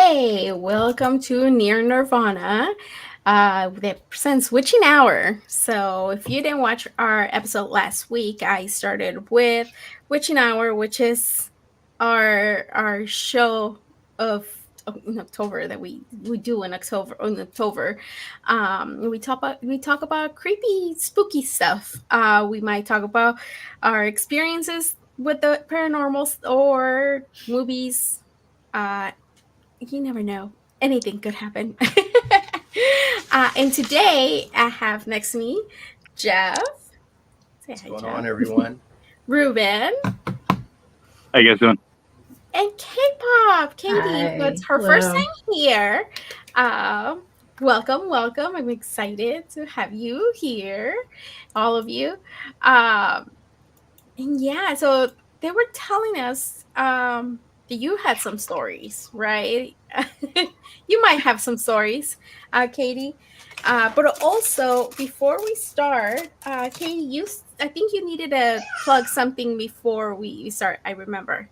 Hey, welcome to Near Nirvana. That presents Witching Hour. So, if you didn't watch our episode last week, I started with Witching Hour, which is our show of in October that we do in October. We talk about creepy, spooky stuff. We might talk about our experiences with the paranormal or movies. You never know. Anything could happen. And today I have next to me Jeff. Say What's hi, going Jeff. on, everyone? Ruben. How you guys doing? And K-pop, Katie. So Hi. it's her first Hello. time here. Um, welcome. I'm excited to have you here, all of you. Um, and yeah, so they were telling us that you had some stories, right? You might have some stories, Katie. But also, before we start, Katie, I think you needed to plug something before we start. I remember.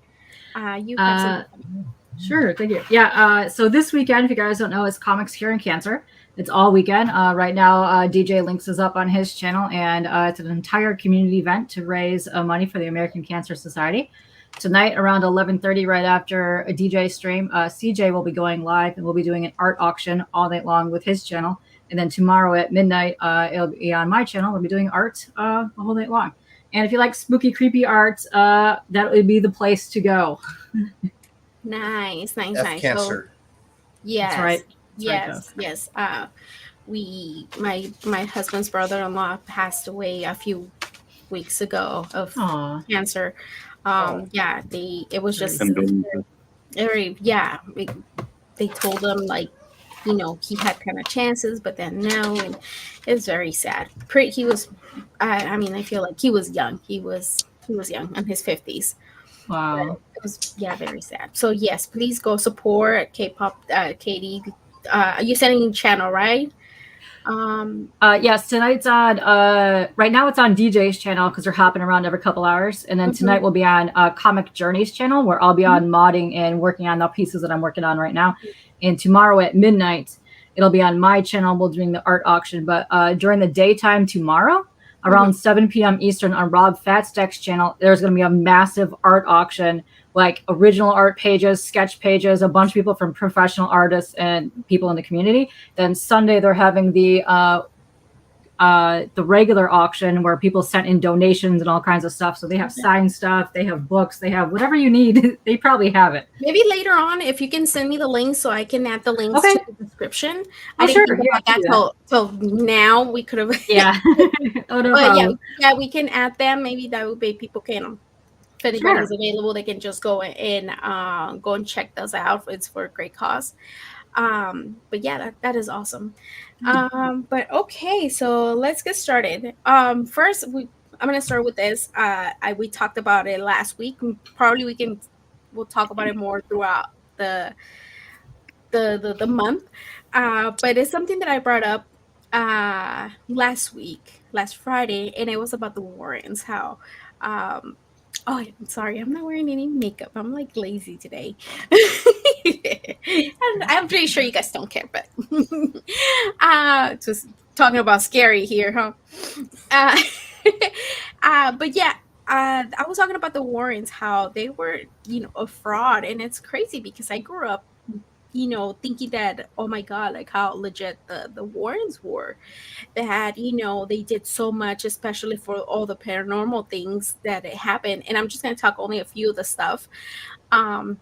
You have something. Sure, thank you. Yeah, so this weekend, if you guys don't know, it's Comics Curing Cancer. It's all weekend. Right now, DJ Links is up on his channel, and it's an entire community event to raise money for the American Cancer Society. Tonight, around 11:30, right after a DJ stream, CJ will be going live, and we'll be doing an art auction all night long with his channel. And then tomorrow at midnight, it'll be on my channel. We'll be doing art the whole night long. And if you like spooky, creepy art, that would be the place to go. Nice. F cancer. Yes, That's right. yes. My husband's brother-in-law passed away a few weeks ago of cancer. Yeah, it was just very they told him, like, he had kind of chances, but then no, and it was very sad. He was, I mean, I feel like he was young. He was young, in his 50s. Wow. It was, very sad. So yes, please go support K-pop, Katie. You're sending channel, right? Yes, tonight's on. Right now, it's on DJ's channel because they're hopping around every couple hours, and then tonight we'll be on Comic Journey's channel, where I'll be on modding and working on the pieces that I'm working on right now. And tomorrow at midnight, it'll be on my channel. We'll doing the art auction, but during the daytime tomorrow, around 7 p.m. Eastern on Rob Fatstack's channel, there's going to be a massive art auction, like original art pages, sketch pages, a bunch of people from professional artists and people in the community. Then Sunday, they're having the regular auction where people sent in donations and all kinds of stuff. So they have signed stuff, they have books, they have whatever you need. They probably have it. Maybe later on, if you can send me the links so I can add the links to the description. I didn't think about that till now. We could have. Yeah. Oh, no problem. Yeah, we can add them. Maybe that would be people can. If anybody's available, they can just go and check those out. It's for a great cause. But yeah, that is awesome. But okay, so let's get started. First, I'm gonna start with this. We talked about it last week. Probably we'll talk about it more throughout the month. But it's something that I brought up last Friday, and it was about the Warrens. How oh, I'm sorry, I'm not wearing any makeup. I'm like lazy today. And I'm pretty sure you guys don't care, but just talking about scary here, huh? But yeah, I was talking about the Warrens, how they were, a fraud. And it's crazy because I grew up, thinking that, oh my God, like how legit the Warrens were, that, they did so much, especially for all the paranormal things that happened. And I'm just going to talk only a few of the stuff some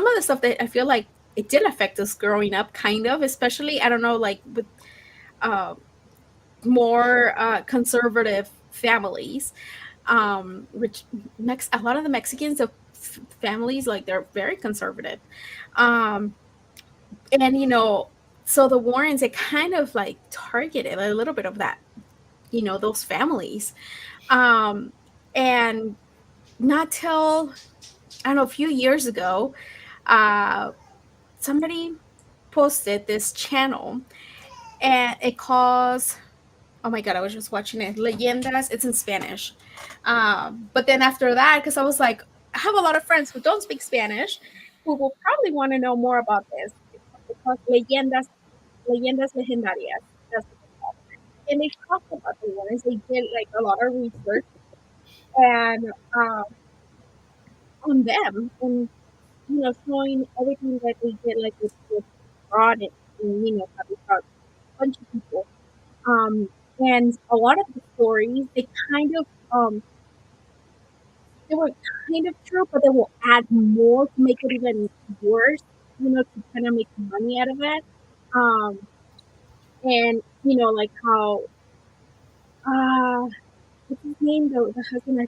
of the stuff that I feel like it did affect us growing up, kind of, especially, I don't know, like with more conservative families, which a lot of the Mexicans of families, like, they're very conservative, and so the Warrens, it kind of like targeted a little bit of that, those families, and not till, I don't know, a few years ago, somebody posted this channel, and it calls, oh my God, I was just watching it, Leyendas. It's in Spanish. But then after that, because I was like, I have a lot of friends who don't speak Spanish who will probably want to know more about this. It's called leyendas legendarias. That's what it's called. And they talk about the Warrens. They did like a lot of research and um, on them, and showing everything that they did, like with fraud and how they fraud a bunch of people. Um, and a lot of the stories they were kind of true, but they will add more to make it even worse. To kind of make money out of it. Um, and like how what's his name? The husband. I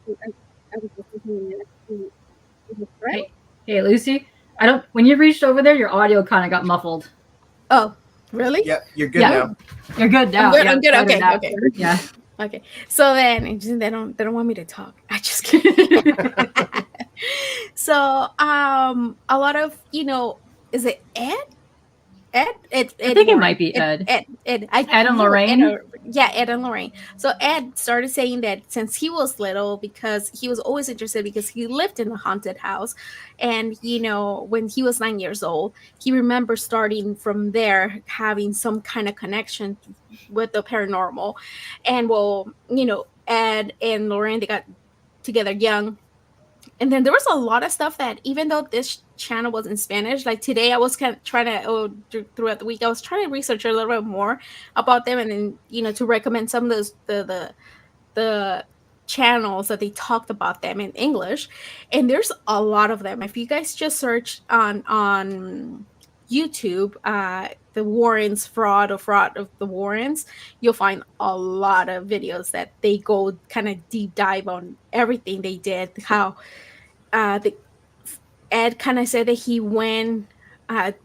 was just thinking is it Fred? Hey, Lucy. I don't. When you reached over there, your audio kind of got muffled. Oh, really? Yep, you're good now. You're good now. I'm good. Okay, now. okay. Yeah. Okay. So then they don't want me to talk. I just kidding. So a lot of is it Ed? I think it might be Ed. Ed and Lorraine. Ed and Lorraine. So Ed started saying that since he was little, because he was always interested because he lived in a haunted house, and when he was 9 years old, he remembers starting from there having some kind of connection with the paranormal, and Ed and Lorraine, they got together young. And then there was a lot of stuff that, even though this channel was in Spanish, like today I was kind of trying to, throughout the week, I was trying to research a little bit more about them, and then, to recommend some of those, the channels that they talked about them in English. And there's a lot of them. If you guys just search on YouTube, the Warrens fraud of the Warrens, you'll find a lot of videos that they go kind of deep dive on everything they did, how the Ed kind of said that he went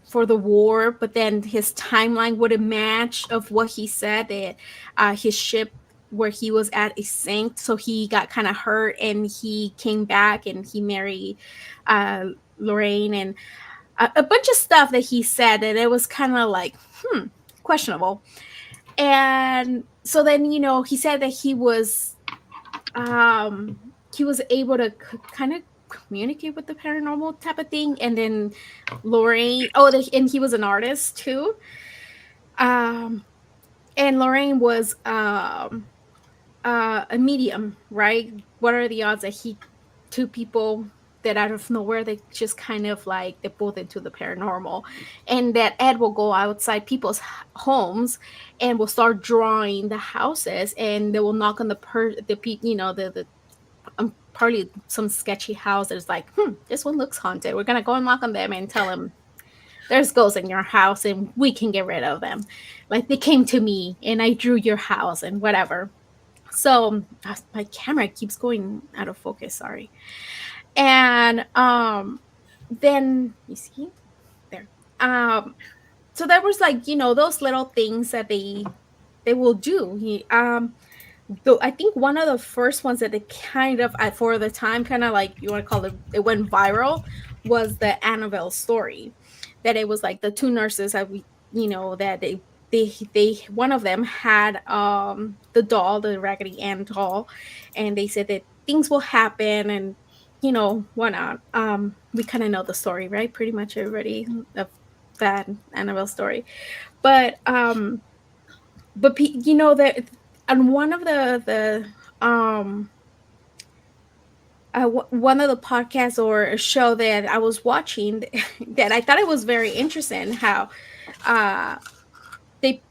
for the war, but then his timeline wouldn't match of what he said, that his ship where he was at is sank, so he got kind of hurt and he came back and he married Lorraine, and a bunch of stuff that he said, and it was kind of like questionable. And so then he said that he was able to kind of communicate with the paranormal type of thing. And then Lorraine, and he was an artist too. And Lorraine was a medium, right? What are the odds that two people that out of nowhere, they just kind of like, they pulled into the paranormal, and that Ed will go outside people's homes and will start drawing the houses, and they will knock on the probably some sketchy house that's like, this one looks haunted. We're gonna go and knock on them and tell them there's ghosts in your house and we can get rid of them. Like, they came to me and I drew your house and whatever. So my camera keeps going out of focus. Sorry. And then you see there. So there was like those little things that they will do. Though I think one of the first ones that they kind of, for the time, kind of like, you want to call it went viral, was the Annabelle story. That it was like the two nurses that that they one of them had the doll, the Raggedy Ann doll, and they said that things will happen and whatnot. We kind of know the story, right? Pretty much everybody of that Annabelle story, but that on one of the one of the podcasts or a show that I was watching, that I thought it was very interesting, how they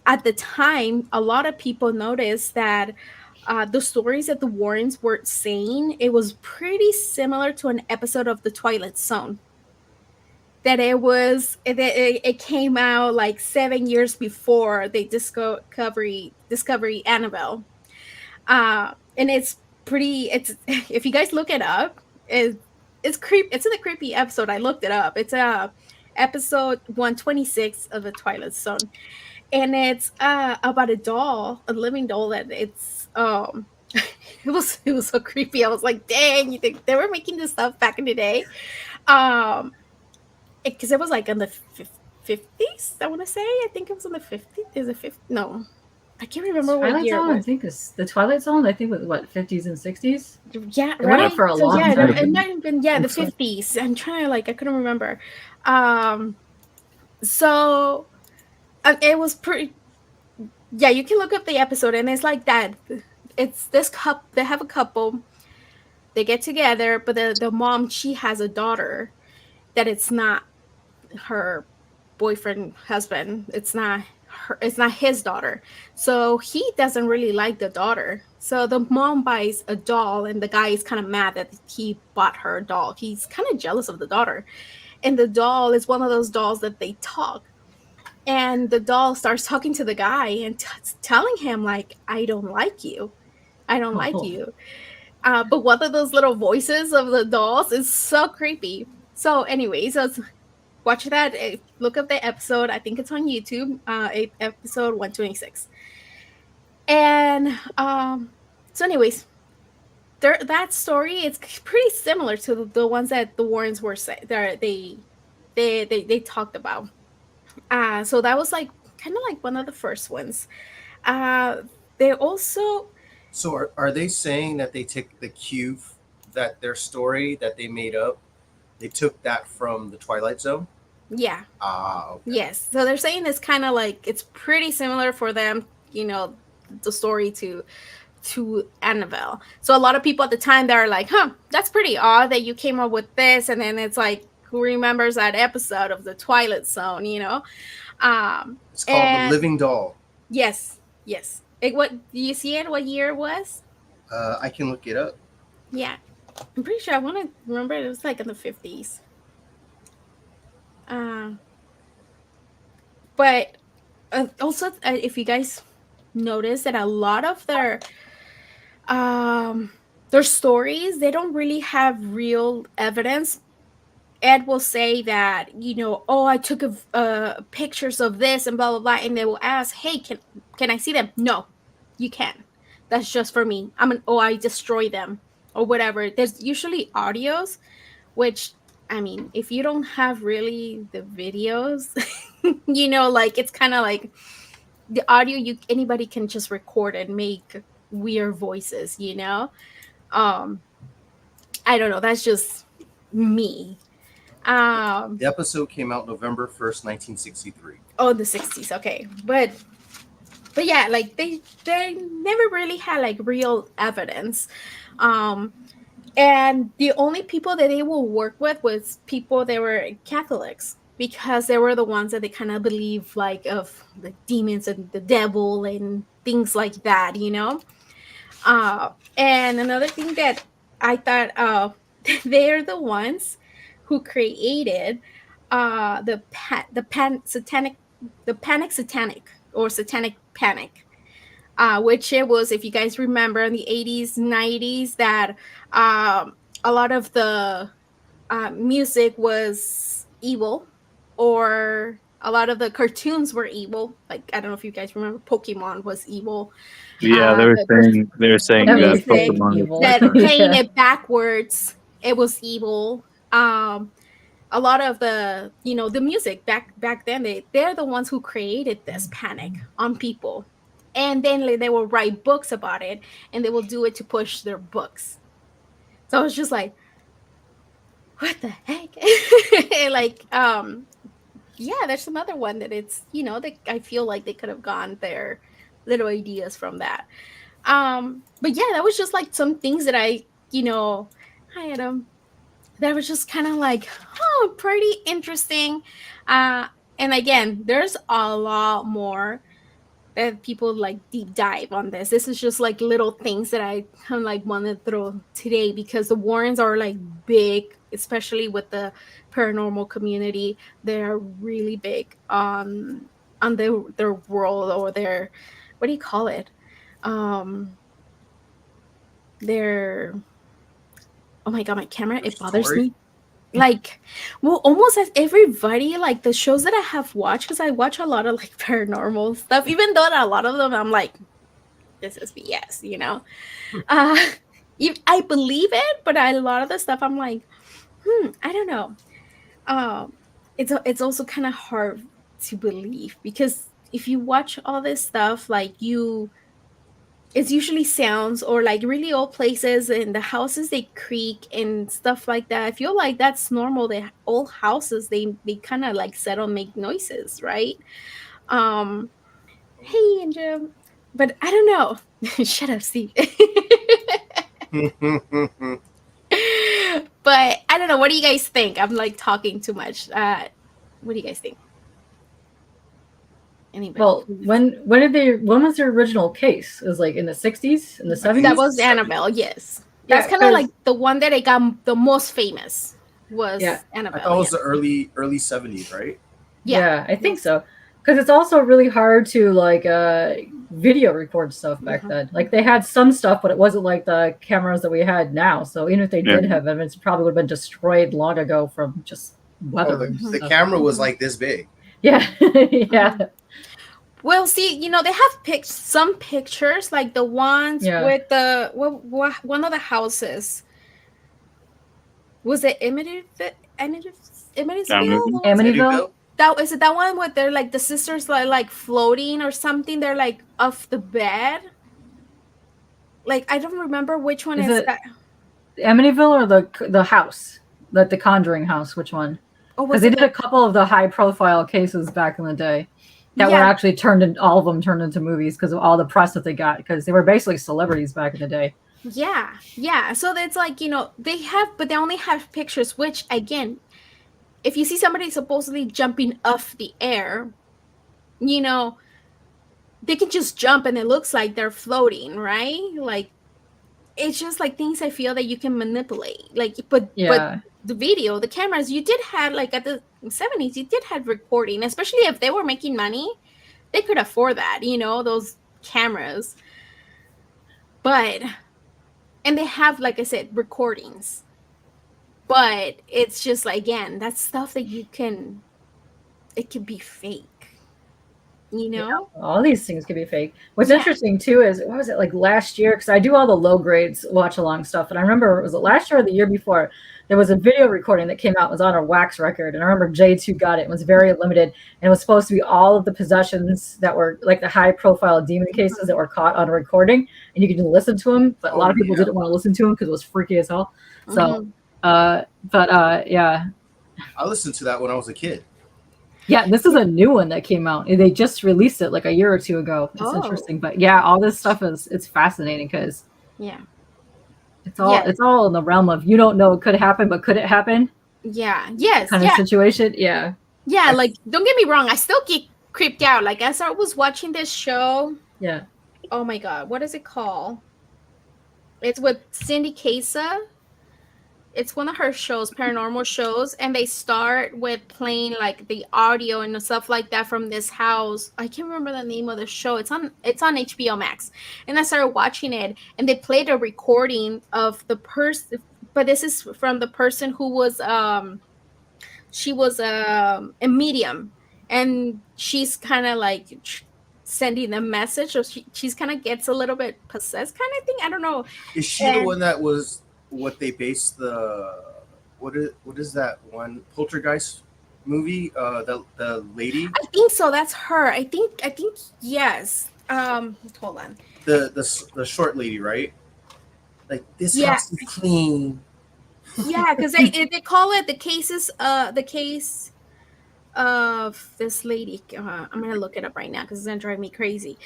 at the time, a lot of people noticed that the stories that the Warrens were saying, it was pretty similar to an episode of The Twilight Zone. That it came out like 7 years before they discovery Annabelle. And it's if you guys look it up, it's in the creepy episode. I looked it up. It's episode 126 of The Twilight Zone, and it's about a living doll that it's it was so creepy. I was like, dang, you think they were making this stuff back in the day? Because it was like in the 50s, I want to say. I think it was in the 50s. Is it 50? No, I can't remember what Twilight year it Zone, I was. think is the Twilight Zone. I think was what 50s and 60s. Yeah, It went Yeah. on right. for a So long yeah, it time. might have been, yeah, the Looks like 50s. I'm trying to like, I couldn't remember. Um, so it was pretty. Yeah, you can look up the episode, and it's like that. It's this couple. They have a couple. They get together, but the mom, she has a daughter that it's not her boyfriend husband. It's not her. It's not his daughter. So he doesn't really like the daughter. So the mom buys a doll, and the guy is kind of mad that he bought her a doll. He's kind of jealous of the daughter, and the doll is one of those dolls that they talk. And the doll starts talking to the guy and telling him like, I don't like you, I don't like oh, you. But one of those little voices of the dolls is so creepy. So anyways, so watch that, look up the episode. I think it's on YouTube, episode 126. And so anyways, that story is pretty similar to the ones that the Warrens were they talked about. So that was like kind of like one of the first ones. Uh, they also, So are they saying that they took the cue that their story that they made up, they took that from the Twilight Zone? yeah, Ah, okay. yes. So they're saying it's kind of like it's pretty similar for them, the story to Annabelle. So a lot of people at the time they're like, "Huh, that's pretty odd that you came up with this," and then it's like, who remembers that episode of the Twilight Zone? Um, It's called The and Living Doll. yes, yes. What do you see it? What year it was? I can look it up. Yeah, I'm pretty sure I want to remember it was like in the 50s. Uh, but also, if you guys notice that a lot of um their stories, they don't really have real evidence. Ed will say that, oh, I took pictures of this and blah blah blah, and they will ask, hey, can I see them? No, you can't. That's just for me. I destroy them or whatever. There's usually audios, which, I mean, if you don't have really the videos, like it's kind of like the audio, you anybody can just record and make weird voices. um I don't know, that's just me. um The episode came out November 1st, 1963. oh, the 60s, okay. But yeah, like they never really had like real evidence. um and the only people that they will work with was people that were Catholics, because they were the ones that they kind of believe like of the demons and the devil and things like that. uh and another thing that I thought, they're the ones who created the panic satanic, or satanic panic, which it was, if you guys remember, in the 80s 90s, that um, a lot of the music was evil, or a lot of the cartoons were evil. Like, I don't know if you guys remember, Pokemon was evil. Yeah, they were The saying that music, everything Pokemon. evil. that playing Yeah. it backwards, it was evil. A lot of the music back then, they're the ones who created this panic on people, and then like, they will write books about it, and they will do it to push their books. So I was just like, what the heck? Like, yeah, there's some other one that it's, that I feel like they could have gone their little ideas from that. But yeah, that was just like some things that I had that was just kind of like, oh, pretty interesting. uh and again, there's a lot more that people like deep dive on this. This is just like little things that I kind of like want to throw today, because the Warrens are like big, especially with the paranormal community. They're really big on their world, or their, what do you call it, um their, oh my god, my camera, Their it bothers story? me. Like, well, almost as everybody, like the shows that I have watched, because I watch a lot of like paranormal stuff, even though a lot of them I'm like, this is BS. uh I believe it, but a lot of the stuff I'm like, I don't know. um it's also kind of hard to believe, because if you watch all this stuff, like it's usually sounds or like really old places and the houses they creak and stuff like that. I feel like that's normal. The old houses they kind of like settle make noises, right? Um, hey, Andrew, but I don't know. Shut up, Steve. But I don't know. What do you guys think? I'm like talking too much. What do you guys think? Anybody? Well, when was their original case? It was like in the 60s, in the 70s? That was Annabelle, yes. That's kind of like the one that I got the most famous was Annabelle. I thought it was the early 70s, right? Yeah, I think so. Because it's also really hard to like video record stuff back then. Like they had some stuff, but it wasn't like the cameras that we had now. So even if they did have evidence, it probably would have been destroyed long ago from just weather. The camera was like this big. Yeah, yeah. Well, see, they have some pictures, like the ones with the one of the houses. Was it Amityville? Is it that one where they're like the sisters like floating or something? They're like off the bed. Like I don't remember which one is that. Amityville or the house, like the Conjuring house? Which one? Because they did a couple of the high-profile cases back in the day. That were actually all of them turned into movies because of all the press that they got, because they were basically celebrities back in the day. Yeah. So it's like, they have, but they only have pictures, which again, if you see somebody supposedly jumping off the air, they can just jump and it looks like they're floating, right? Like, it's just like things I feel that you can manipulate. Like, but the video, the cameras, you did have like at the 70s, you did have recording, especially if they were making money, they could afford that, those cameras. And they have, like I said, recordings. But it's just like, again, that's stuff that it can be fake. All these things can be fake. What's interesting too is, what was it like last year? Because I do all the low grades watch along stuff, and I remember, was it last year or the year before? There was a video recording that came out. It was on a wax record, and I remember J2 got it. It was very limited, and it was supposed to be all of the possessions that were like the high-profile demon cases that were caught on a recording, and you could listen to them. But a lot of people didn't want to listen to them because it was freaky as hell. So, yeah. I listened to that when I was a kid. Yeah, this is a new one that came out. They just released it like a year or two ago. It's interesting, but yeah, all this stuff it's fascinating because it's all in the realm of you don't know it could happen, but could it happen? Yeah, yes, kind of situation. Yeah, like don't get me wrong, I still get creeped out. Like as I was watching this show. Yeah. Oh my God, what is it called? It's with Cindy Casa. It's one of her shows, paranormal shows, and they start with playing like the audio and stuff like that from this house. I can't remember the name of the show. It's on HBO Max, and I started watching it, and they played a recording of the person, but this is from the person who was she was a medium, and she's kind of like sending a message, or she's kind of gets a little bit possessed, kind of thing. I don't know. Is she the one that was? What they based what is that one Poltergeist movie? The lady. I think so. That's her. I think yes. Hold on. The short lady, right? Like this house is clean. Yeah, because they call it the case of this lady. I'm gonna look it up right now because it's gonna drive me crazy.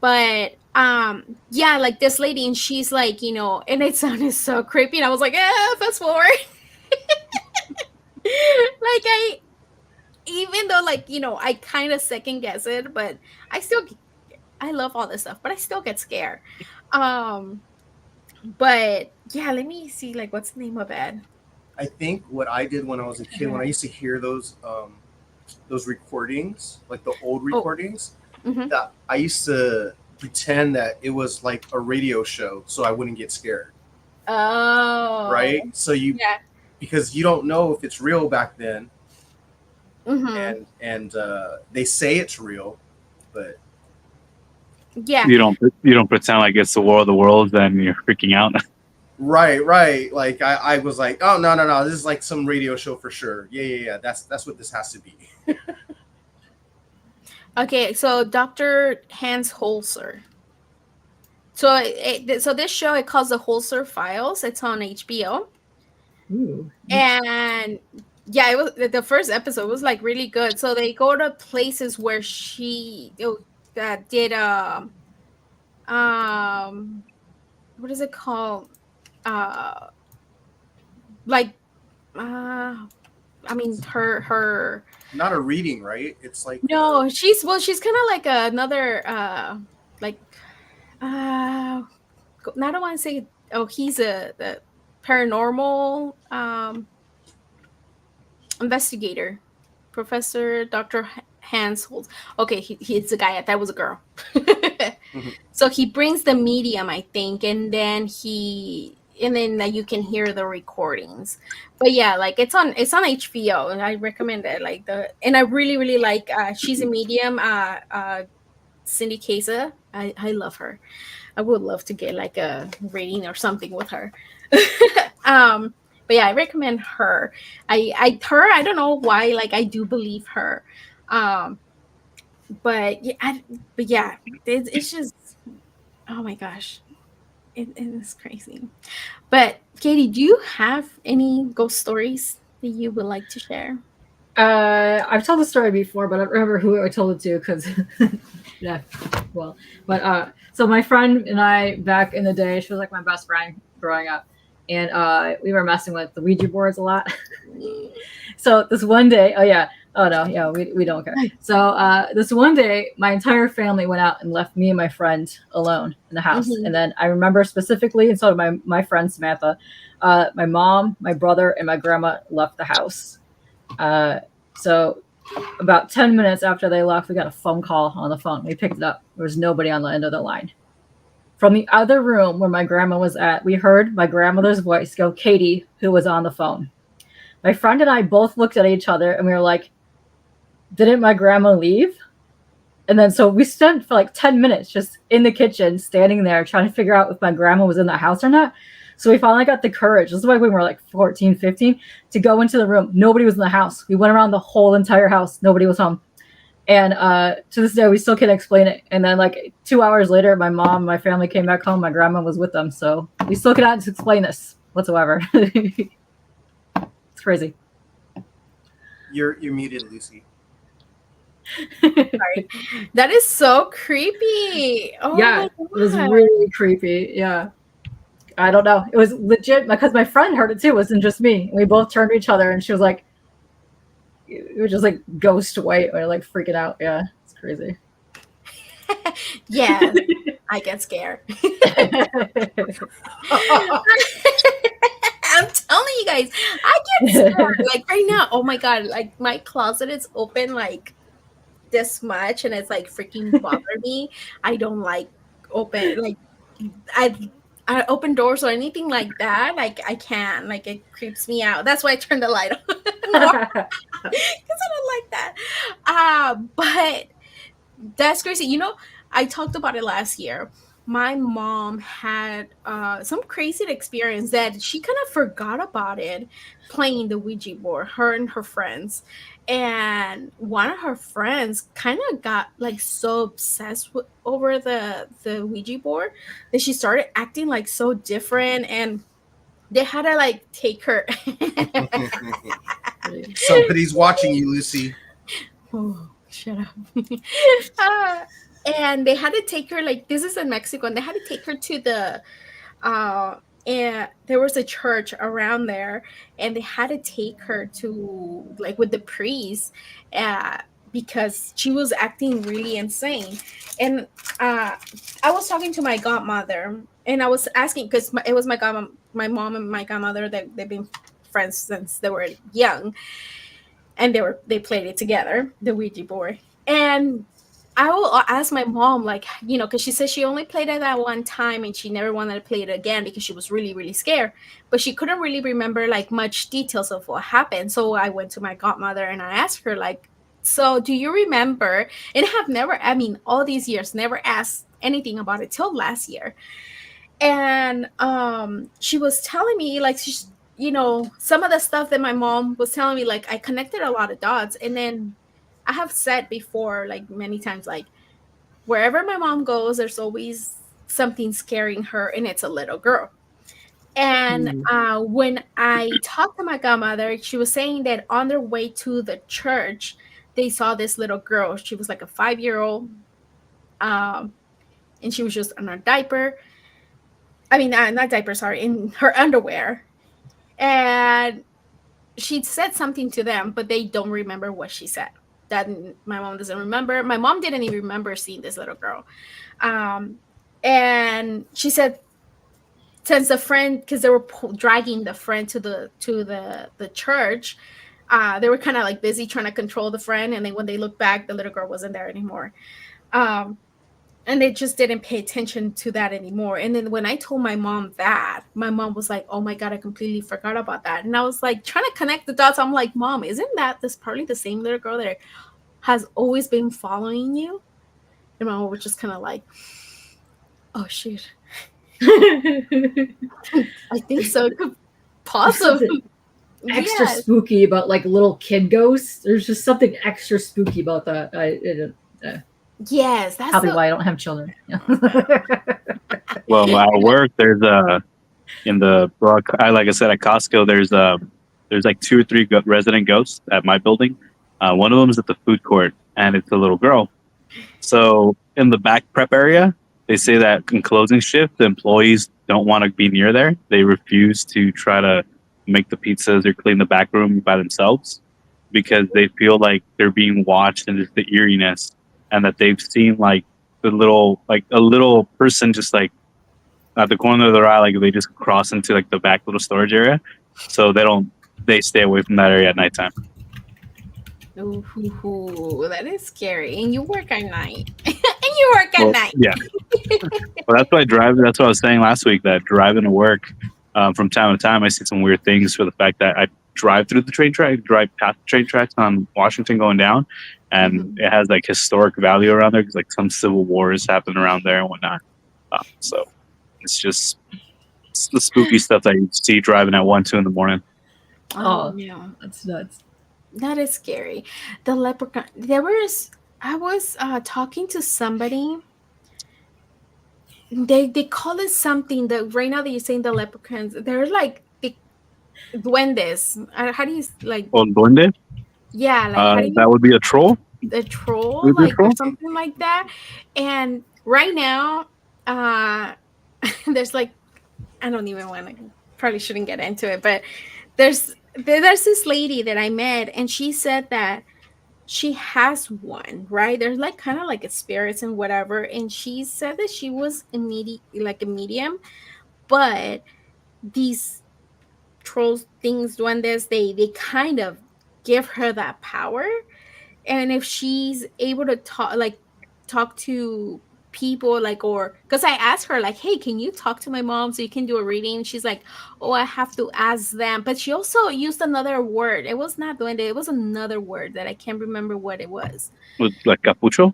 But like this lady, and she's like, and it sounded so creepy, and I was like, fast forward. Like even though like I kind of second guess it, but I love all this stuff, but I still get scared. But yeah, let me see, like, what's the name of it? I think what I did when I was a kid, when I used to hear those recordings, like the old recordings, that I used to pretend that it was like a radio show so I wouldn't get scared. Oh. Right? So because you don't know if it's real back then. And they say it's real, but you don't pretend like it's the War of the Worlds, then you're freaking out. Right. Like I was like, oh no, this is like some radio show for sure. Yeah. That's what this has to be. Okay, so Dr. Hans Holzer. So so this show, it calls the Holzer Files. It's on HBO. Ooh. And yeah, it was the first episode was like really good. So they go to places where she did what is it called? Uh like I mean her Not a reading, right? It's like no, she's kind of like another like uh I don't want to say, oh, he's the paranormal investigator, Professor Dr. Hanshold. Okay, he's the guy. That was a girl. So he brings the medium, I think, and then you can hear the recordings. But yeah, like it's on HBO, and I recommend it. And I really like she's a medium. Cindy Kaza. I love her. I would love to get like a rating or something with her. um, but yeah, I recommend her. I don't know why. Like I do believe her. Um, but yeah, it's just, oh my gosh, it is crazy. But Katie, do you have any ghost stories that you would like to share? I've told the story before, but I don't remember who I told it to because, yeah, well, but so my friend and I back in the day, she was like my best friend growing up, and we were messing with the Ouija boards a lot. So this one day, oh no, yeah, we don't care. So this one day, my entire family went out and left me and my friend alone in the house, and then I remember specifically, and so did my friend Samantha, my mom, my brother, and my grandma left the house. So about 10 minutes after they left, we got a phone call on the phone. We picked it up. There was nobody on the end of the line. From the other room where my grandma was at, we heard my grandmother's voice go, Katie, who was on the phone. My friend and I both looked at each other and we were like, didn't my grandma leave? And then so we spent for like 10 minutes just in the kitchen, standing there trying to figure out if my grandma was in the house or not. So we finally got the courage. This is why we were like 14, 15, to go into the room. Nobody was in the house. We went around the whole entire house. Nobody was home. And to this day, we still can't explain it. And then like 2 hours later, my family came back home. My grandma was with them. So we still cannot explain this whatsoever. It's crazy. you're muted, Lucy. Sorry. That is so creepy. Oh Yeah, my it was God. really creepy. Yeah. I don't know. It was legit because my friend heard it too. It wasn't just me. We both turned to each other and she was like, it was just like ghost white. We were like freaking out. Yeah, it's crazy. Yeah, I get scared. I'm telling you guys, I get scared. Like right now, oh my God, like my closet is open like this much and it's like freaking bothering me. I don't like open, like I I open doors or anything like that. Like I can't, like it creeps me out. That's why I turn the light on more because I don't like that. But that's crazy. I talked about it last year. My mom had some crazy experience that she kind of forgot about it playing the Ouija board, her and her friends. And one of her friends kind of got like so obsessed over the Ouija board that she started acting like so different, and they had to like take her. Somebody's watching you, Lucy. Oh, shut up. uh, and they had to take her, like, this is in Mexico, and they had to take her to and there was a church around there, and they had to take her to, like, with the priest, uh, because she was acting really insane. And I was talking to my godmother, and I was asking, because it was my mom and my godmother, that they've been friends since they were young, and they played it together, the Ouija board. And I will ask my mom, like, because she said she only played it that one time and she never wanted to play it again because she was really, really scared. But she couldn't really remember like much details of what happened. So I went to my godmother and I asked her, like, so do you remember? And I have never, I mean, all these years, never asked anything about it till last year. And she was telling me, like, some of the stuff that my mom was telling me, like, I connected a lot of dots. And then I have said before, like many times, like wherever my mom goes, there's always something scaring her, and it's a little girl. And when I talked to my godmother, she was saying that on their way to the church, they saw this little girl. She was like a 5-year-old, and she was just in her diaper. I mean, not diaper, sorry, in her underwear. And she said something to them, but they don't remember what she said. That my mom doesn't remember. My mom didn't even remember seeing this little girl. And she said, since the friend, because they were dragging the friend to the church, they were kind of like busy trying to control the friend, and then when they looked back, the little girl wasn't there anymore. And they just didn't pay attention to that anymore. And then when I told my mom that, my mom was like, "Oh my god, I completely forgot about that." And I was like trying to connect the dots. I'm like, "Mom, isn't that this probably the same little girl that has always been following you?" And my mom was just kind of like, "Oh shoot." I think so. Possibly. Extra spooky about like little kid ghosts. There's just something extra spooky about that. Yes, that's probably why I don't have children. Yeah. Well, at work, there's in the like I said, at Costco, there's like 2 or 3 resident ghosts at my building. One of them is at the food court, and it's a little girl. So in the back prep area, they say that in closing shift, the employees don't want to be near there. They refuse to try to make the pizzas or clean the back room by themselves because they feel like they're being watched and just the eeriness, and that they've seen like a little person just like at the corner of their eye, like they just cross into like the back little storage area. So they stay away from that area at nighttime. Ooh, that is scary. And you work at night. And you work at night. Yeah. Well, that's why that's what I was saying last week, that driving to work, from time to time, I see some weird things for the fact that I drive through the train track, drive past the train tracks on Washington going down, and it has like historic value around there because like some civil wars happen around there and whatnot. So it's the spooky stuff that you see driving at 1, 2 in the morning. Oh yeah, that's nuts. That is scary. The leprechaun. I was talking to somebody. They call it something that right now that you're saying the leprechauns. They're like the duendes. How do you like? Oh, duende? Yeah, like that would be a troll. A troll, like or something like that. And right now, there's like, I don't even want to. Probably shouldn't get into it, but there's this lady that I met, and she said that she has one, right? There's like kind of like a spirits and whatever, and she said that she was a medium, but these trolls things duendes, they kind of give her that power. And if she's able to talk to people, like, or because I asked her like, hey, can you talk to my mom so you can do a reading? She's like, oh, I have to ask them. But she also used another word. It was not duende, it was another word that I can't remember what it was. Like capucho?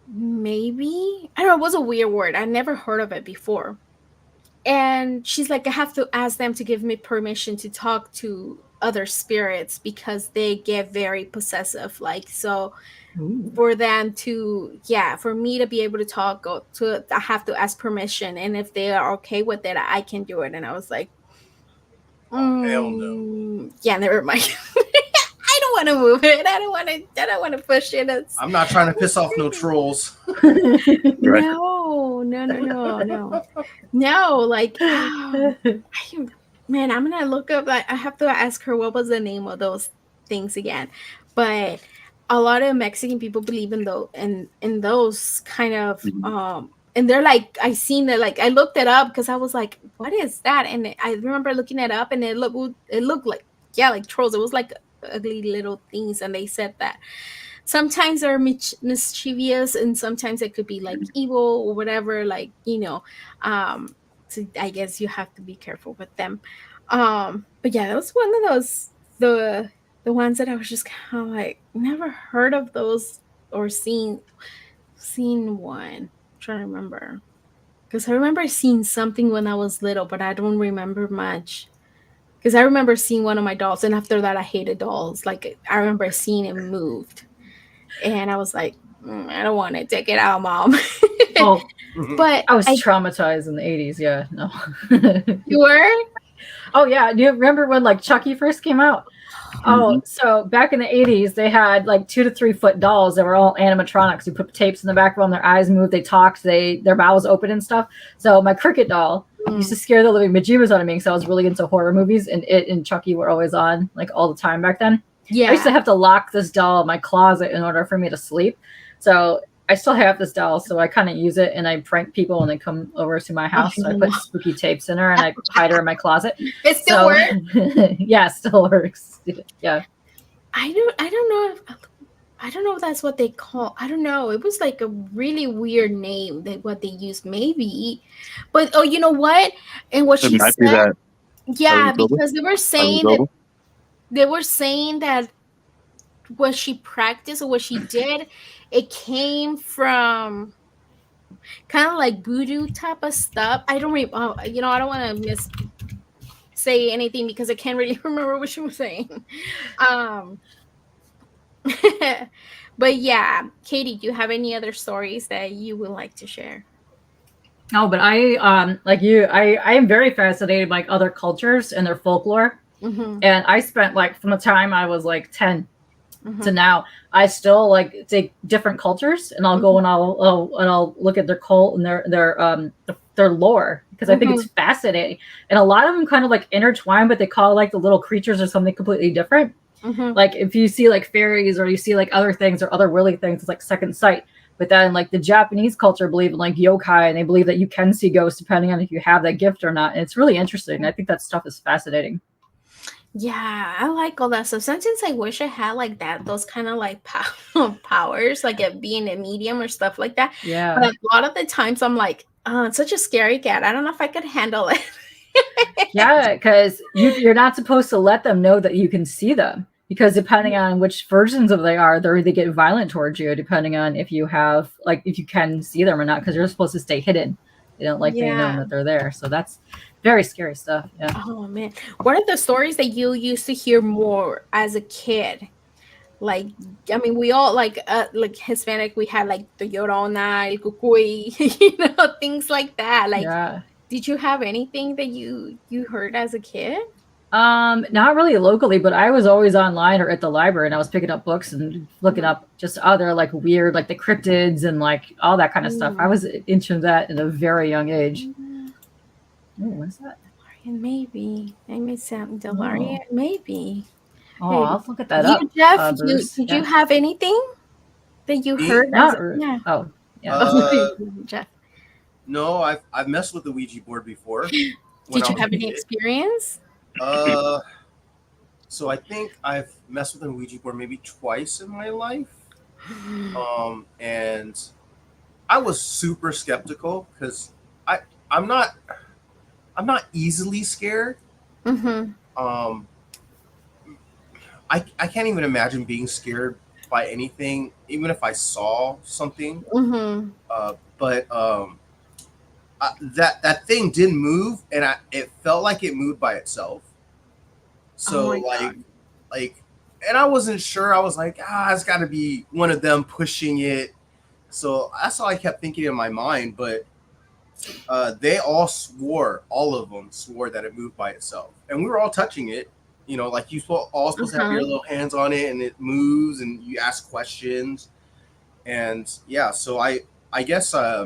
Maybe, I don't know, it was a weird word. I never heard of it before. And she's like, I have to ask them to give me permission to talk to other spirits because they get very possessive, like, so for them to, for me to be able to talk I have to ask permission, and if they are okay with it, I can do it. And I was like, hell no. Yeah, never mind. I don't want to move it. I don't want to push it. I'm not trying to piss off no trolls. No, like, man, I'm gonna look up. I have to ask her what was the name of those things again. But a lot of Mexican people believe in those kind of and they're like, I seen that, like, I looked it up because I was like, what is that? And I remember looking it up, and it looked like, like trolls. It was like ugly little things, and they said that sometimes they're mischievous, and sometimes it could be like evil or whatever, like, so I guess you have to be careful with them. But yeah, that was one of those the ones that I was just kind of like, never heard of those or seen one. I'm trying to remember, because I remember seeing something when I was little, but I don't remember much. Because I remember seeing one of my dolls, and after that, I hated dolls. Like, I remember seeing it moved. And I was like, I don't want to take it out, Mom. Oh, But I was traumatized in the 80s. Yeah, no. you were? Oh yeah, do you remember when like Chucky first came out? Oh, so back in the 80s, they had like 2 to 3 foot dolls that were all animatronics. You put tapes in the back of them, their eyes moved, they talked, their mouths open and stuff. So my cricket doll used to scare the living bejeebers out of me because I was really into horror movies, and it and Chucky were always on like all the time back then. Yeah. I used to have to lock this doll in my closet in order for me to sleep. So I still have this doll, so I kind of use it, and I prank people when they come over to my house. So I put spooky tapes in her, and I hide her in my closet. It still works? Yeah, it still works. Yeah. I don't know if that's what they call. I don't know. It was like a really weird name that what they used, maybe. But oh, you know what? And what It she might be said, that. yeah, Are you because they were saying that what she practiced or what she did, it came from kind of like voodoo type of stuff. I don't I don't want to say anything because I can't really remember what she was saying. But yeah, Katie, do you have any other stories that you would like to share? No, but I like you, I am very fascinated by like other cultures and their folklore. Mm-hmm. And I spent like from the time I was like 10 Mm-hmm. to now, I still like take different cultures and I'll go and I'll look at their cult and their lore because I think it's fascinating. And a lot of them kind of like intertwine, but they call like the little creatures or something completely different. Like if you see like fairies or you see like other things or other worldly things, it's like second sight. But then like the Japanese culture believe in like yokai, and they believe that you can see ghosts depending on if you have that gift or not. And it's really interesting. I think that stuff is fascinating. Yeah, I like all that stuff. Sometimes I wish I had like that, those kind of like powers, like being a medium or stuff like that. Yeah. But a lot of the times I'm like, oh, it's such a scary cat. I don't know if I could handle it. Yeah, because you're not supposed to let them know that you can see them. Because depending on which versions of they are, they get violent towards you, depending on if you have like if you can see them or not, because you're supposed to stay hidden. They don't like being known that they're there. So that's very scary stuff. Yeah. Oh man. What are the stories that you used to hear more as a kid? Like, I mean, we all like Hispanic, we had like the Llorona, el Cucuy, things like that. Like, yeah. Did you have anything that you heard as a kid? Not really locally, but I was always online or at the library, and I was picking up books and looking up just other like weird, like the cryptids and like all that kind of stuff. I was into that at a very young age. Oh, what's that? Maybe. Maybe something DeLorean. Maybe. Oh, Hey, I'll look at that up. Jeff, did you have anything that you heard? Yeah. Oh, yeah. Jeff. No, I've messed with the Ouija board before. Did you have any experience? So I think I've messed with a Ouija board maybe twice in my life. And I was super skeptical because I'm not easily scared. I can't even imagine being scared by anything, even if I saw something. But that thing didn't move, and it felt like it moved by itself. So like, and I wasn't sure. I was like, it's got to be one of them pushing it. So that's all I kept thinking in my mind. But they all of them swore that it moved by itself, and we were all touching it. You know, like all supposed to have your little hands on it, and it moves, and you ask questions, and yeah. So I guess I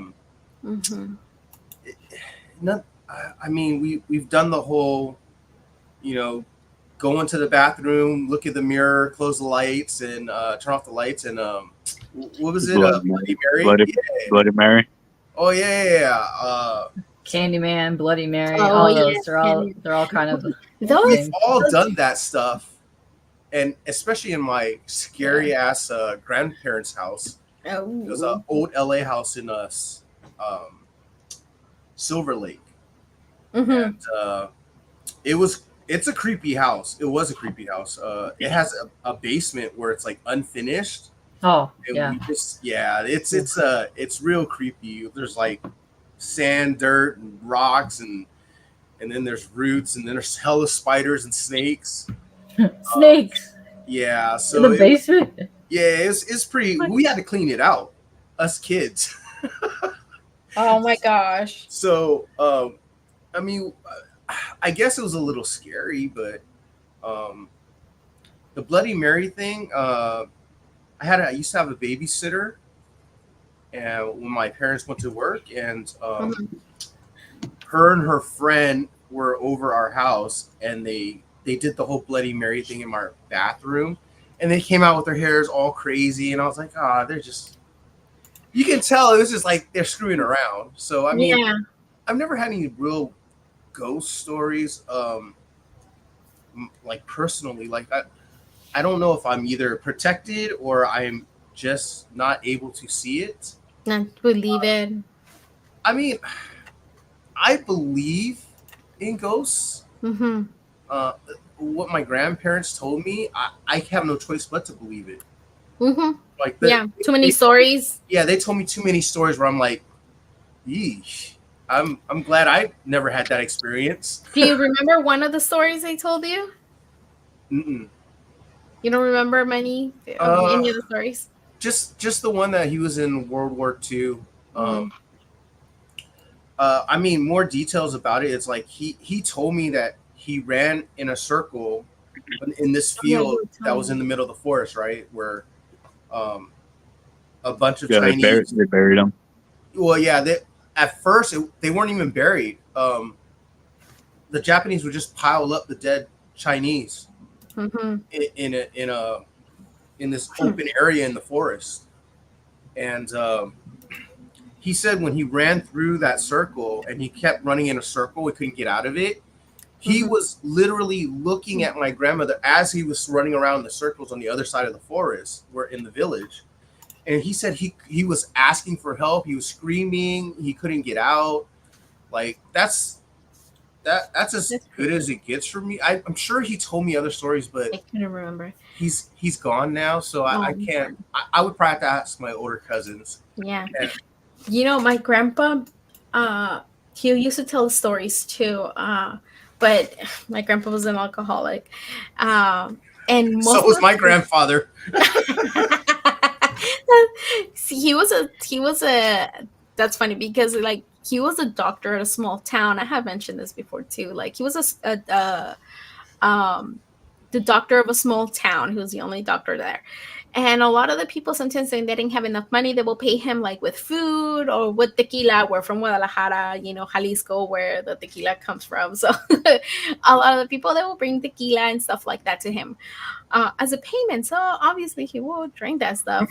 mean we've done the whole, go into the bathroom, look at the mirror, close the lights, and turn off the lights, and what was it? Bloody Mary. Bloody Mary. Oh yeah. Candyman, Bloody Mary, all those. They're all kind of. We've all done that stuff, and especially in my scary ass grandparents' house. It was an old LA house in Silver Lake, and it's a creepy house. It was a creepy house. It has a basement where it's like unfinished. Oh, and it's real creepy. There's like sand, dirt, and rocks, and then there's roots, and then there's hella spiders and snakes. Snakes. Yeah, In so the it was. basement. Yeah, it's pretty. We had to clean it out, us kids. Oh my gosh. So, I mean, I guess it was a little scary, but um, the Bloody Mary thing. I used to have a babysitter, and when my parents went to work, and Mhm. her and her friend were over our house, and they did the whole Bloody Mary thing in my bathroom, and they came out with their hairs all crazy, and I was like, ah, they're just. You can tell it was just like they're screwing around. So I mean, Yeah. I've never had any real ghost stories, like personally. Like I don't know if I'm either protected or I'm just not able to see it. Not believe it. I mean, I believe in ghosts. Mm-hmm. Uh, what my grandparents told me, I have no choice but to believe it. Mm-hmm. Like Yeah. Too many they told me, stories. yeah, they told me too many stories where I'm like, yeesh. I'm glad I never had that experience. Do you remember one of the stories they told you? Mm-mm. You don't remember many of Uh, any of the stories? just the one that he was in World War II. Um, Mm. I mean, more details about it. It's like he told me that he ran in a circle in this Oh, yeah, you field were that telling was in me. the middle of the forest, right? Where um, a bunch of Yeah, Chinese. they buried him. Well, yeah, at first they weren't even buried. The Japanese would just pile up the dead Chinese Mm-hmm. in this open area in the forest, and he said when he ran through that circle and he kept running in a circle, he couldn't get out of it. He Mm-hmm. was literally looking at my grandmother as he was running around the circles on the other side of the forest, where in the village. And he said he was asking for help. He was screaming. He couldn't get out. Like that's as That's good creepy. as it gets for me. I'm sure he told me other stories, but I couldn't remember. he's gone now, so I Oh, can't. I would probably have to ask my older cousins. yeah. And You know, my grandpa, uh, he used to tell stories too. But my grandpa was an alcoholic. And so most was of my the grandfather. See, he was a that's funny because like he was a doctor at a small town. I have mentioned this before too. Like he was the doctor of a small town. He was the only doctor there. And a lot of the people sometimes when they didn't have enough money, they will pay him like with food or with tequila. We're from Guadalajara, Jalisco, where the tequila comes from. So a lot of the people they will bring tequila and stuff like that to him as a payment. So obviously he will drink that stuff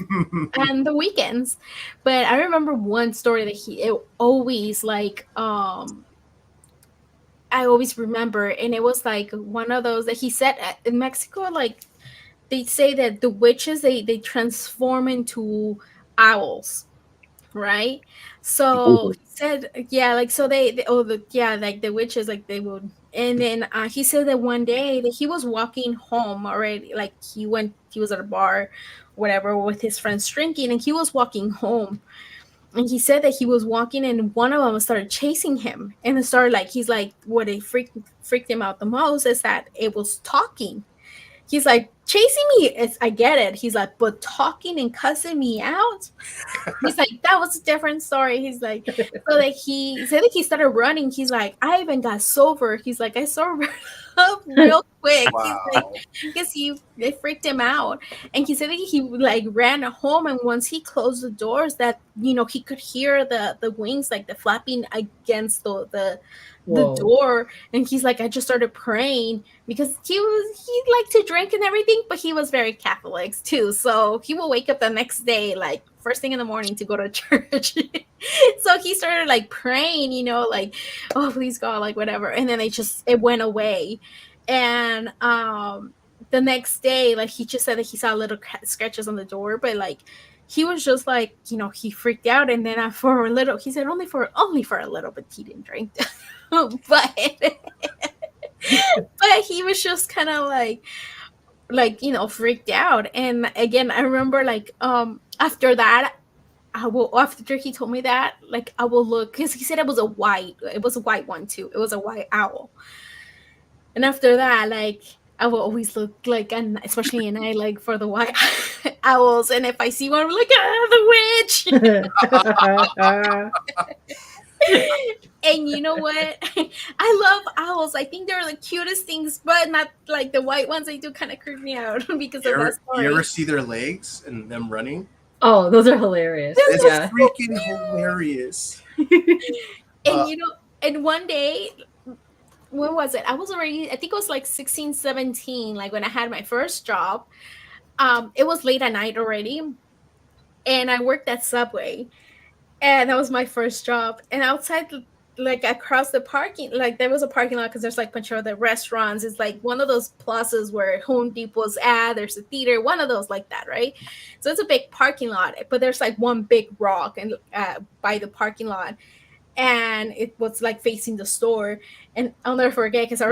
and the weekends. But I remember one story that it always like I always remember, and it was like one of those that he said in Mexico, like they say that the witches they transform into owls, right? So Ooh. he said, yeah, like so like the witches like they would, and then he said that one day that he was walking home already, like he was at a bar, whatever, with his friends drinking, and he was walking home, and he said that he was walking and one of them started chasing him and it started like he's like what it freaked him out the most is that it was talking. He's like chasing me, I get it, he's like, but talking and cussing me out, he's like, that was a different story. He's like, so like he said that he started running. He's like, I even got sober. He's like, I sobered up real quick. He's like, Wow. because they freaked him out. And he said that he like ran home, and once he closed the doors, that he could hear the wings like the flapping against the Whoa. door. And he's like, I just started praying because he liked to drink and everything, but he was very Catholic too. So he will wake up the next day, like first thing in the morning to go to church. So he started like praying, like, oh please God, like whatever. And then it went away. And the next day, like he just said that he saw little scratches on the door, but like he was just like, he freaked out. And then for a little, he said only for a little bit he didn't drink. but but he was just kind of like freaked out. And again, I remember like after that, after he told me that, like I will look, because he said it was a white one too, it was a white owl. And after that, like I will always look like, and especially at night, like for the white owls. And if I see one, I'm like, the witch. And you know what? I love owls. I think they're the cutest things, but not like the white ones. They do kind of creep me out because of that You ever story. see their legs and them running? Oh, those are hilarious. It's Yeah. freaking hilarious. And you know, and one day, when was it? I was already, I think it was like 16, 17, like when I had my first job. It was late at night already, and I worked at Subway, and that was my first job. And outside, like across the parking, like there was a parking lot because there's like a bunch of other restaurants. It's like one of those plazas where Home Depot's at. There's a theater, one of those like that, right? So it's a big parking lot, but there's like one big rock and by the parking lot, and it was like facing the store. And I'll never forget because I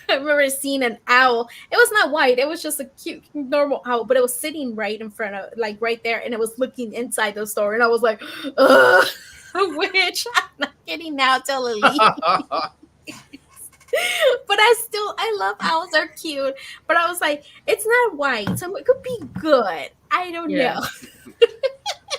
remember seeing an owl. It was not white, it was just a cute normal owl, but it was sitting right in front of, like right there, and it was looking inside the store. And I was like, ugh, witch, I'm not getting out till it leaves. But I love owls, they're cute. But I was like, it's not white, so it could be good. I don't know.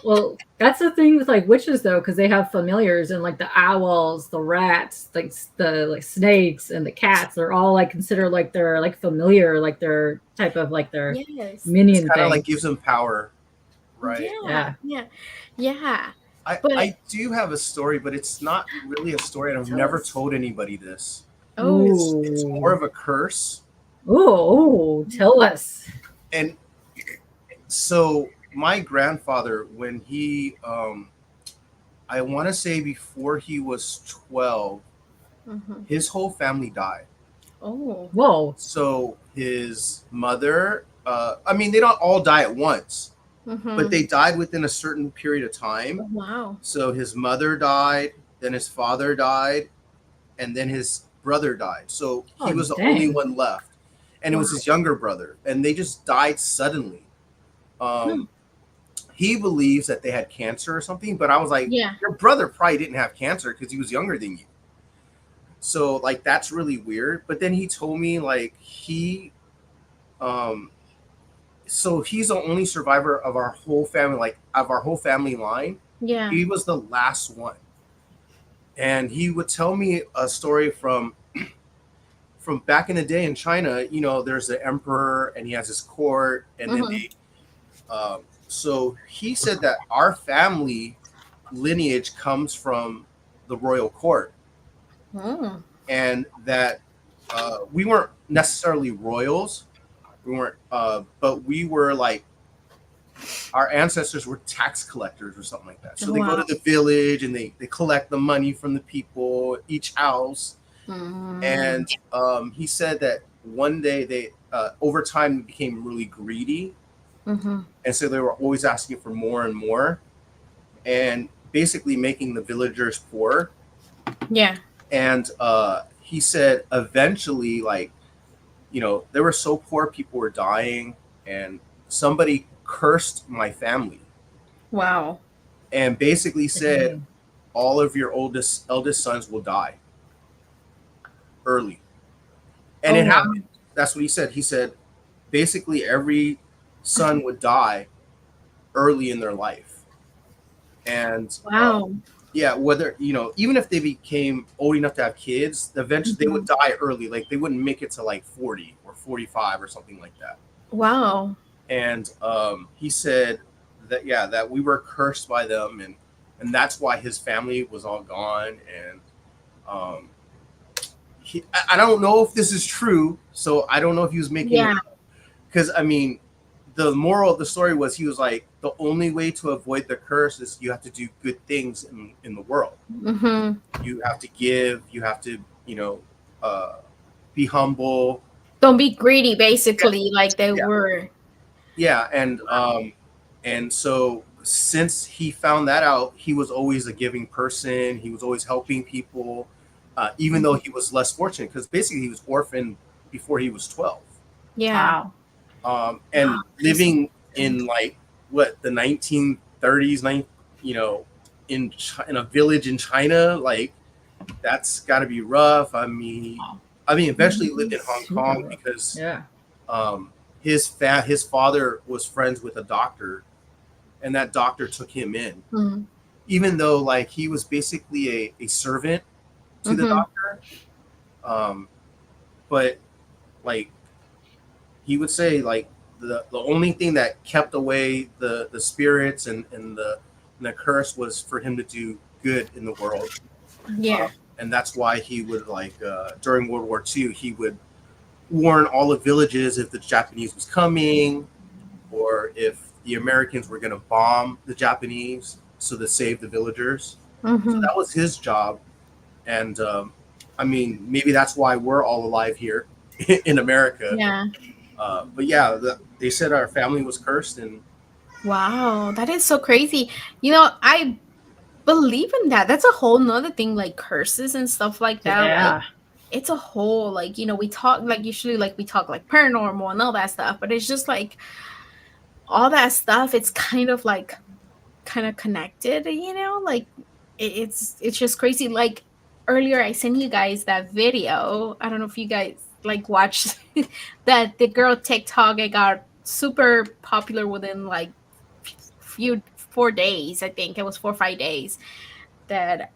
Well, that's the thing with like witches though, because they have familiars, and like the owls, the rats, like the like snakes and the cats, they're all like considered like their like familiar, like their type of like their minion kind thing. of like gives them power, right? Yeah. I do have a story, but it's not really a story, and I've never told anybody this. Oh, it's more of a curse. Oh, tell us. And so my grandfather, when he, I want to say before he was 12, his whole family died. Oh, whoa! So his mother, I mean, they don't all die at once, but they died within a certain period of time. Wow. So his mother died, then his father died, and then his brother died. So he was the only one left, and it was his younger brother, and they just died suddenly. He believes that they had cancer or something, but I was like, your brother probably didn't have cancer because he was younger than you. So like that's really weird. But then he told me like so he's the only survivor of our whole family, like of our whole family line. Yeah. He was the last one. And he would tell me a story from back in the day in China. You know, there's the emperor and he has his court, and then they so he said that our family lineage comes from the royal court, and that we weren't necessarily royals. We weren't, but we were like, our ancestors were tax collectors or something like that. So they go to the village and they collect the money from the people, each house. And he said that one day they, over time, became really greedy. And so they were always asking for more and more, and basically making the villagers poor. Yeah. And he said eventually, like, you know, they were so poor, people were dying, and somebody cursed my family. Wow. And basically said, all of your eldest sons will die early. And it happened. That's what he said. He said, basically every son would die early in their life. And yeah, whether, you know, even if they became old enough to have kids, eventually they would die early. Like they wouldn't make it to like 40 or 45 or something like that. Wow. And he said that, yeah, that we were cursed by them, and that's why his family was all gone. And I don't know if this is true, so I don't know if he was making it up. Because I mean, the moral of the story was, he was like, the only way to avoid the curse is you have to do good things in the world. You have to give, you have to, you know, be humble. Don't be greedy, basically, like they were. Yeah, and so since he found that out, he was always a giving person. He was always helping people, even though he was less fortunate, because basically he was orphaned before he was 12. Yeah. And living in like what, the 1930s, you know, in a village in China, like that's got to be rough. I mean, I mean, eventually lived in Hong Kong because his father was friends with a doctor, and that doctor took him in, even though like he was basically a servant to the doctor. But like he would say, like the only thing that kept away the spirits and the curse was for him to do good in the world. Yeah. And that's why he would like during World War II he would warn all the villages if the Japanese was coming, or if the Americans were going to bomb the Japanese, so to save the villagers. So that was his job. And I mean, maybe that's why we're all alive here in America. Yeah. But yeah, they said our family was cursed. And wow, that is so crazy. You know, I believe in that. That's a whole nother thing, like curses and stuff like that. Yeah. Like, it's a whole, like, you know, we talk like usually like we talk like paranormal and all that stuff, but it's just like all that stuff, it's kind of like kind of connected, you know, like it's just crazy. Like earlier I sent you guys that video. I don't know if you guys like watched that the girl TikTok, it got super popular within like few 4 days. I think it was 4 or 5 days that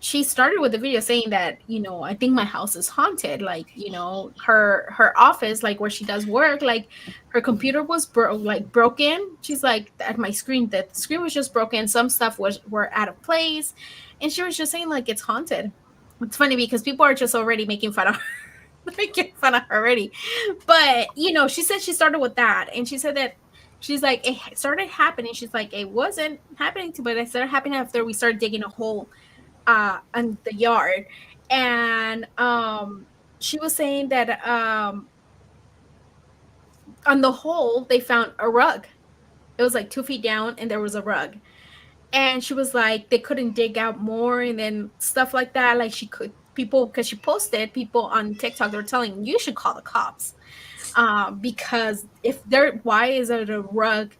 she started with the video saying that, you know, I think my house is haunted. Like, you know, her office, like where she does work, like her computer was broken. She's like, at my screen, the screen was just broken, some stuff were out of place, and she was just saying like it's haunted. It's funny because people are just already making fun of her. Making fun of her already. But you know, she said she started with that, and she said that she's like, it started happening. She's like, it wasn't happening to, but it started happening after we started digging a hole in the yard. And she was saying that on the hole they found a rug. It was like 2 feet down, and there was a rug. And she was like, they couldn't dig out more, and then stuff like that. Like she could people, because she posted, people on TikTok, they're telling you should call the cops. Because if there, why is it a rug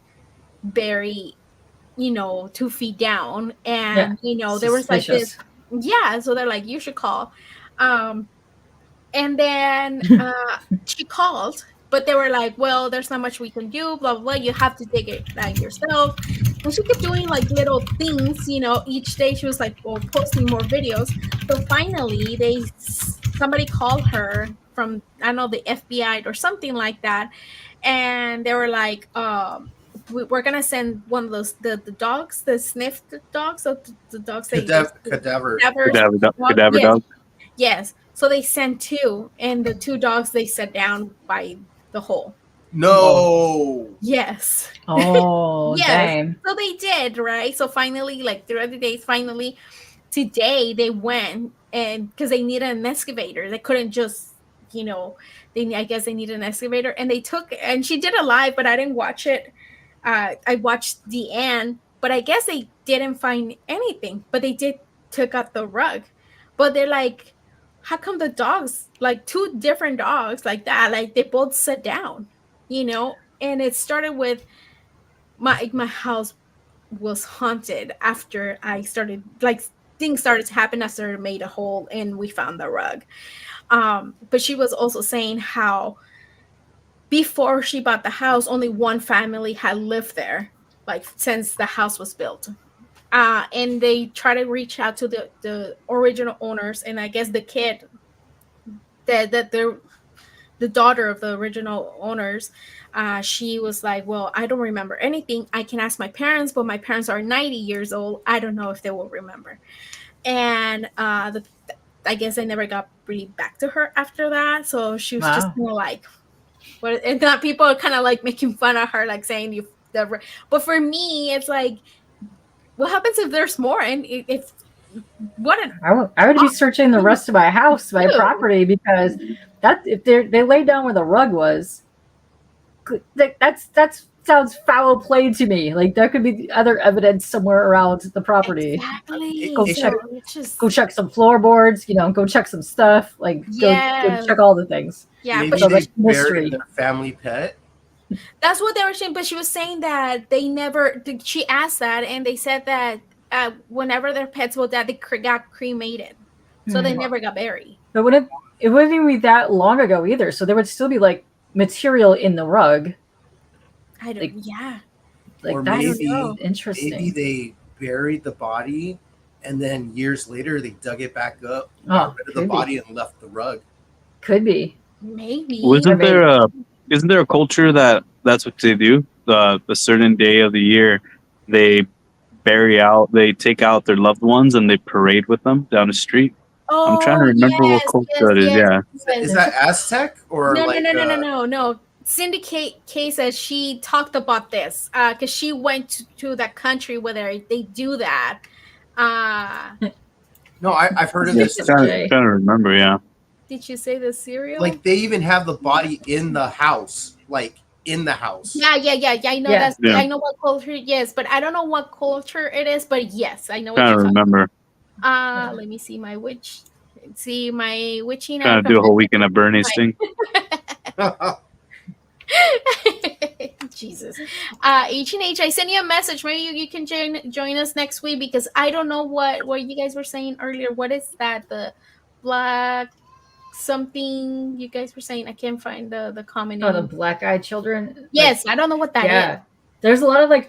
buried, you know, 2 feet down? And you know, there was like this, yeah. So they're like, you should call. And then she called, but they were like, well, there's not much we can do, blah, blah, blah. You have to dig it like yourself. And she kept doing like little things, you know, each day she was like, well, posting more videos. So finally somebody called her from, I don't know, the FBI or something like that. And they were like, we're gonna send one of those the dogs, the sniff dogs, so the dogs cadaver dog. Yes. So they sent 2, and the 2 dogs they set down by the hole. No. Yes. Oh, yes. Dang. So they did, right? So finally, like throughout the days, finally today they went, and because they needed an excavator, they couldn't just, you know, I guess they needed an excavator, and they took, and she did a live, but I didn't watch it. I watched the end, but I guess they didn't find anything, but they did took out the rug. But they're like, how come the dogs, like 2 different dogs like that, like they both sat down, you know? And it started with my house was haunted after I started, like things started to happen after I made a hole and we found the rug. But she was also saying how before she bought the house, only one family had lived there, like since the house was built. And they try to reach out to the original owners, and I guess the kid, the daughter of the original owners, she was like, well, I don't remember anything. I can ask my parents, but my parents are 90 years old. I don't know if they will remember. And I guess I never got really back to her after that. So she was just more like, what? And that people are kind of like making fun of her, like saying you never. But for me, it's like, what happens if there's more? And if I would be searching the rest of my house, my property, because that if they laid down where the rug was, that sounds foul play to me. Like there could be other evidence somewhere around the property. Exactly. Go check some floorboards. You know, go check some stuff. Like go check all the things. Yeah, maybe they buried their family pet. That's what they were saying, but she was saying that they never. She asked that, and they said that whenever their pets will die, they got cremated, so they never got buried. But what it wouldn't even be that long ago either. So there would still be like material in the rug. I don't. Like- Yeah. Like Or that's maybe interesting. they buried the body, and then years later they dug it back up, Oh, got rid of the could be. body, and left the rug. Could be. Maybe. Wasn't maybe- there a isn't there a culture that's what they do? A certain day of the year, they they take out their loved ones and they parade with them down the street. I'm trying to remember what culture that is. Yeah, Is that Aztec or No, like? no. Syndicate K says she talked about this because she went to that country where they do that. No, I've heard of yeah, this. Jay. trying to remember. Yeah, Did you say the cereal? Like they even have the body in the house, like in the house. Yeah. I know Yeah. Yeah. I know what culture. Yes, but I don't know what culture it is. But yes, I know what trying to you're talking. remember. Let me see my witch. See my witching. Trying to do a whole weekend at Bernie's thing. Jesus. H&H, I sent you a message. Maybe you can join us next week because I don't know what you guys were saying earlier. What is that? The black something you guys were saying? I can't find the comment. Oh, the black-eyed children. Yes, I don't know what that yeah. is. There's a lot of like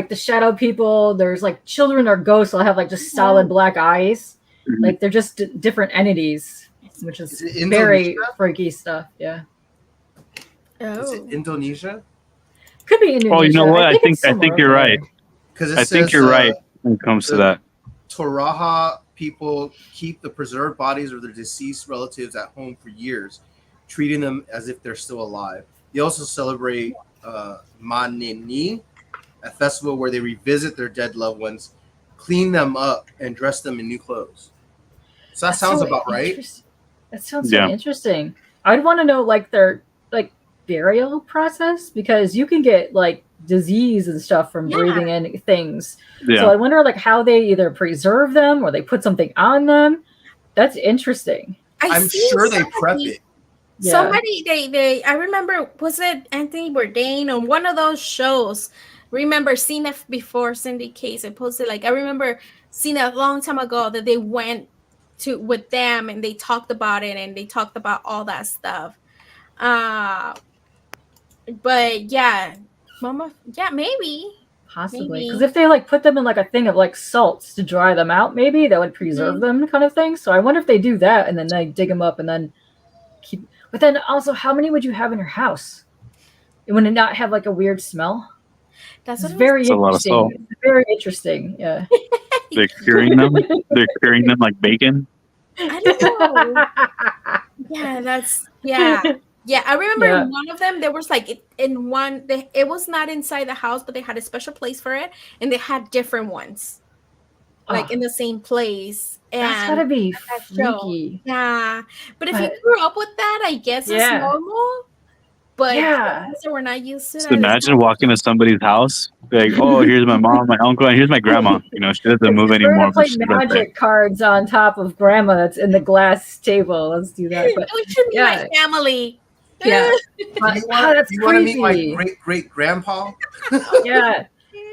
the shadow people. There's like children or ghosts will have like just solid black eyes. Mhm. Like they're just different entities, which is it very Indonesia? freaky stuff. Yeah, Is it Oh. Indonesia? could be Indonesia. Oh, you know what? I think it's you're right. Because I think you're right when it comes to that. Toraja people keep the preserved bodies of their deceased relatives at home for years, treating them as if they're still alive. They also celebrate Manini, a festival where they revisit their dead loved ones, clean them up, and dress them in new clothes. So that sounds about right. That sounds Yeah. so interesting. I'd want to know like their like burial process because you can get like disease and stuff from breathing in things. Yeah. So I wonder like how they either preserve them or they put something on them. That's interesting. I'm sure they prep it. Yeah. Somebody they I remember, was it Anthony Bourdain on one of those shows? Remember seeing it before Syndicate. I posted like I remember seeing it a long time ago that they went to with them and they talked about it and they talked about all that stuff. But yeah, Mama, yeah, maybe. Possibly. Because if they like put them in like a thing of like salts to dry them out, maybe that would preserve them kind of thing. So I wonder if they do that and then they dig them up and then keep. But then also, how many would you have in your house? Would it not have like a weird smell? That's It's very It's a lot of interesting. salt. It's very interesting. Yeah. They're curing them. They're curing them like bacon. I don't know. Yeah, that's yeah. I remember in one of them there was like it was not inside the house, but they had a special place for it, and they had different ones, like in the same place. And that's gotta be show. freaky. Yeah, but if you grew up with that, I guess it's normal. But so we're not used to Just that. imagine walking to somebody's house, like, oh, here's my mom, my uncle, and here's my grandma. You know, she doesn't move We're anymore. gonna play magic cards on top of grandma that's in the glass table. Let's do that. But, it should be my family. Yeah. But, you want to meet my great grandpa? Yeah.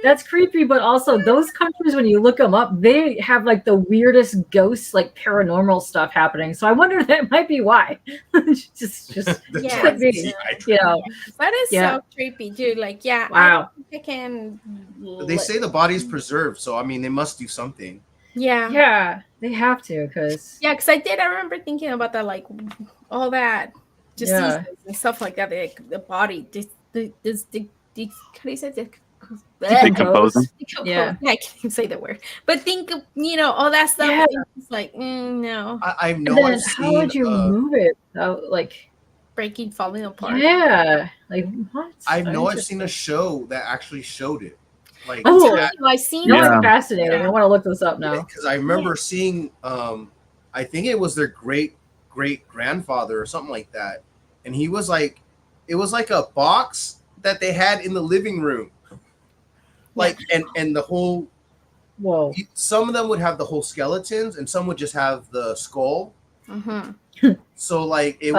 That's creepy, but also those countries, when you look them up, they have like the weirdest ghosts, like paranormal stuff happening. So I wonder that might be why. just could be. You know. That is so creepy, dude. Like, wow. I can. They say the body's preserved, so I mean, they must do something. Yeah, they have to, because I remember thinking about that, like all that, diseases and stuff like that. The body, this, how do you say it? Decomposing. Yeah, I can't even say the word. But think of all that stuff. Yeah. It's like no. I know. Then how would you move it? Like breaking, falling apart. Yeah, like what? I know I've seen a show that actually showed it. Like I've seen. I'm fascinated. I want to look this up now because I remember seeing. I think it was their great grandfather or something like that, and he was like, it was like a box that they had in the living room. Like and the whole some of them would have the whole skeletons and some would just have the skull. So like it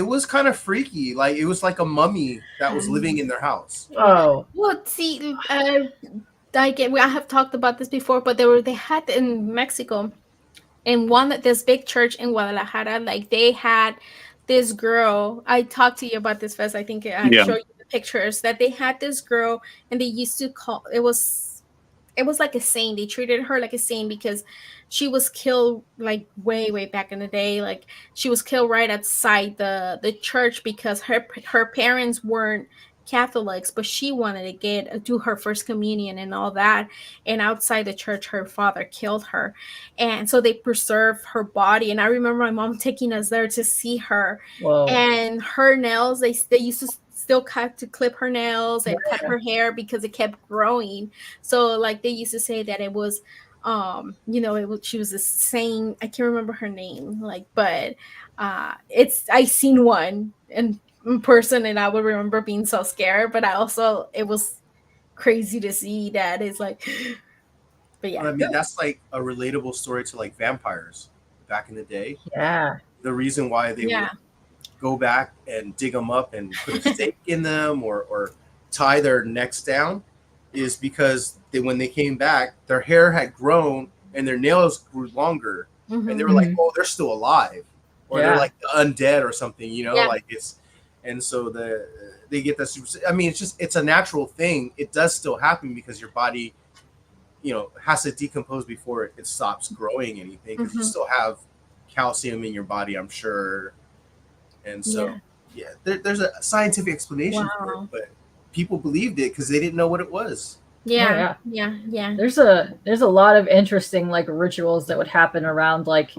was kind of freaky. Like it was like a mummy that was living in their house. Oh, well, see, I have talked about this before, but they had in Mexico in this big church in Guadalajara, like they had this girl. I talked to you about this, Fest. I think I Yeah. showed you the pictures that they had this girl, and they used to call it was like a saint. They treated her like a saint because she was killed like way back in the day. Like she was killed right outside the church because her parents weren't Catholics, but she wanted to do her first communion and all that. And outside the church, her father killed her, and so they preserved her body. And I remember my mom taking us there to see her. Whoa. And her nails, they used to still clip her nails and cut her hair because it kept growing. So like they used to say that it was she was a saint. I can't remember her name, like, but I seen one in person, and I would remember being so scared, but it was crazy to see that. It's like, but yeah. I mean, that's like a relatable story to like vampires back in the day. Yeah. The reason why they would go back and dig them up and put a stake in them or tie their necks down is because when they came back, their hair had grown and their nails grew longer, and they were like, "Oh, they're still alive," or they're like the undead or something, like it's, and so they get that super. I mean, it's a natural thing. It does still happen because your body, has to decompose before it stops growing anything, because you still have calcium in your body, I'm sure. And so, there's a scientific explanation for it, but people believed it because they didn't know what it was. Yeah. There's a lot of interesting like rituals that would happen around like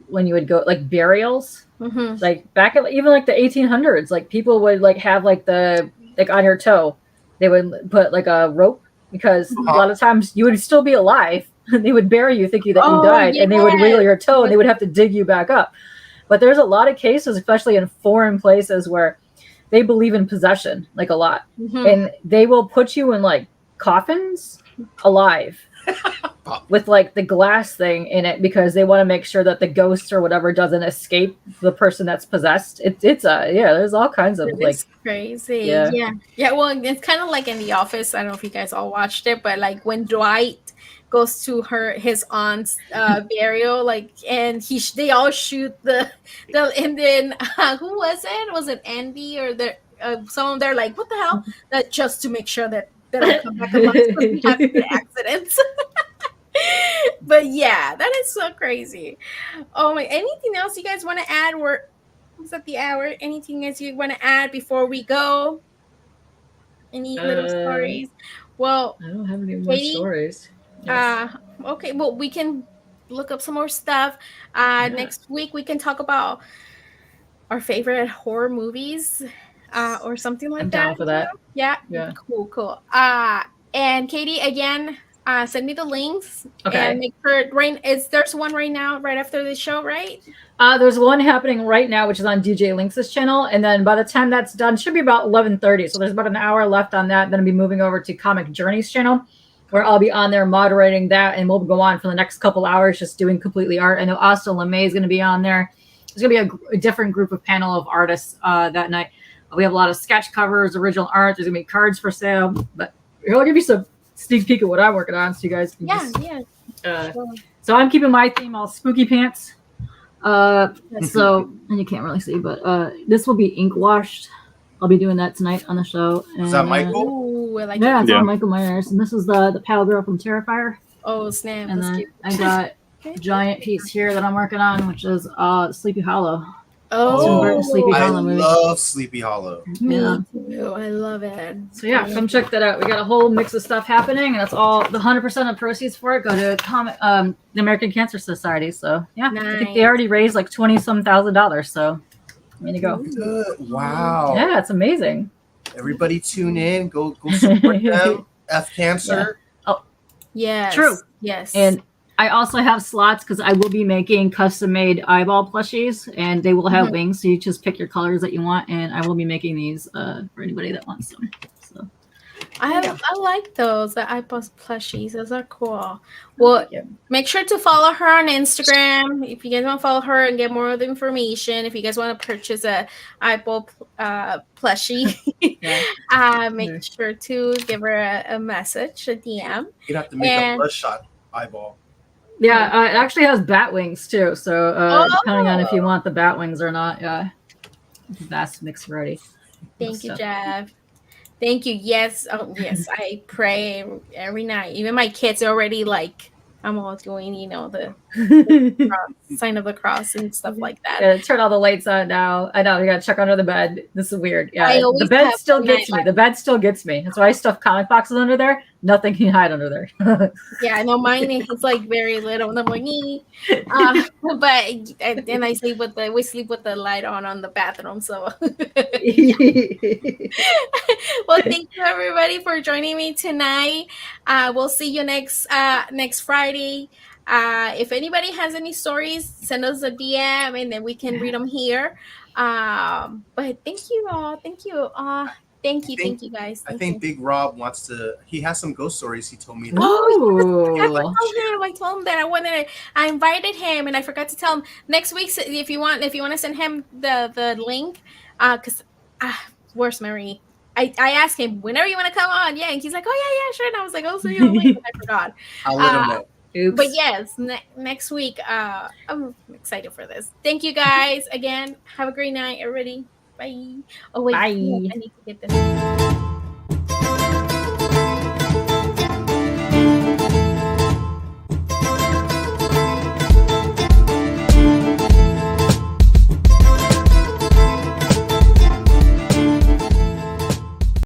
when you would go like burials, like back at even like the 1800s, like people would like have like on your toe, they would put like a rope because a lot of times you would still be alive. They would bury you thinking that you died, and they would wiggle your toe and they would have to dig you back up. But there's a lot of cases, especially in foreign places, where they believe in possession, like a lot. And they will put you in like coffins alive with like the glass thing in it because they want to make sure that the ghost or whatever doesn't escape the person that's possessed. There's all kinds of like crazy. Yeah. Well, it's kind of like in The Office. I don't know if you guys all watched it, but like when Dwight goes to his aunt's burial, like, and they all shoot the and then who was it? Was it Andy or someone? They're like, what the hell? That just to make sure that they don't come back alive so we have accidents. But yeah, that is so crazy. Oh my! Anything else you guys want to add? Was at the hour. Anything else you want to add before we go? Any little stories? Well, I don't have any more stories. Yes. Okay. Well, we can look up some more stuff. Next week we can talk about our favorite horror movies, or something like that. Down for that. Yeah. Cool. And Katie, again, send me the links. Okay. And make sure there's one right now, right after the show, right? There's one happening right now, which is on DJ Links' channel, and then by the time that's done, should be about 11:30. So there's about an hour left on that. Then I'll be moving over to Comic Journey's channel, where I'll be on there moderating that, and we'll go on for the next couple hours just doing completely art. I know Asta LeMay is going to be on there. There's going to be a different group of panel of artists that night. We have a lot of sketch covers, original art. There's going to be cards for sale. But here, I'll give you some sneak peek of what I'm working on so you guys can So I'm keeping my theme all spooky pants. So, and you can't really see, but this will be ink washed. I'll be doing that tonight on the show. And, is that Michael? Ooh, I like it's all Michael Myers, and this is the Pale Girl from Terrifier. Oh snap! And then I got a giant piece here that I'm working on, which is Sleepy Hollow. Oh, Sleepy Hollow movie. I love Sleepy Hollow. Me too. I love it. So yeah, come check that out. We got a whole mix of stuff happening, and that's all. The 100% of proceeds for it go to the American Cancer Society. So yeah, I think they already raised like $20-some thousand. So there you go. Good. Wow. Yeah, it's amazing. Everybody tune in. Go support them. F Cancer. Yeah. Oh, yes. True. Yes. And I also have slots because I will be making custom-made eyeball plushies, and they will have wings. So you just pick your colors that you want, and I will be making these for anybody that wants them. So I like those, the eyeball plushies. Those are cool. Well, make sure to follow her on Instagram if you guys want to follow her and get more of the information. If you guys want to purchase a eyeball plushie, make sure to give her a message, a DM. You'd have to make a bloodshot eyeball. Yeah, it actually has bat wings too. So depending on if you Oh, want the bat wings or not, yeah, vast mix variety. thank you, Jeff. Thank you. Yes. Oh, yes. I pray every night. Even my kids are already like, I'm all doing, the sign of the cross and stuff like that. Yeah, turn all the lights on now. I know you gotta check under the bed. This is weird. I Yeah, the always bed have still one gets night. me. The bed still gets me. That's why I stuff comic boxes under there. Nothing can hide under there. Yeah, I know mine is like very little, and I'm like, but and I sleep we sleep with the light on the bathroom. So, well, thank you everybody for joining me tonight. We'll see you next Friday. If anybody has any stories, send us a DM, and then we can read them here. But thank you all. Thank you. Thank you guys. I Thank think you. Big Rob wants to. He has some ghost stories. He told me that. Oh, yes, I Ooh. told him. I told him that I invited him, and I forgot to tell him next week. If you want to send him the link, because where's Marie? I asked him whenever you want to come on, yeah, and he's like, oh yeah, sure. And I was like, I'll send you the link, and I forgot. I'll let him know. But Oops. yes, next week, I'm excited for this. Thank you guys again. Have a great night, everybody. Bye. Oh wait, Bye. I need to get this.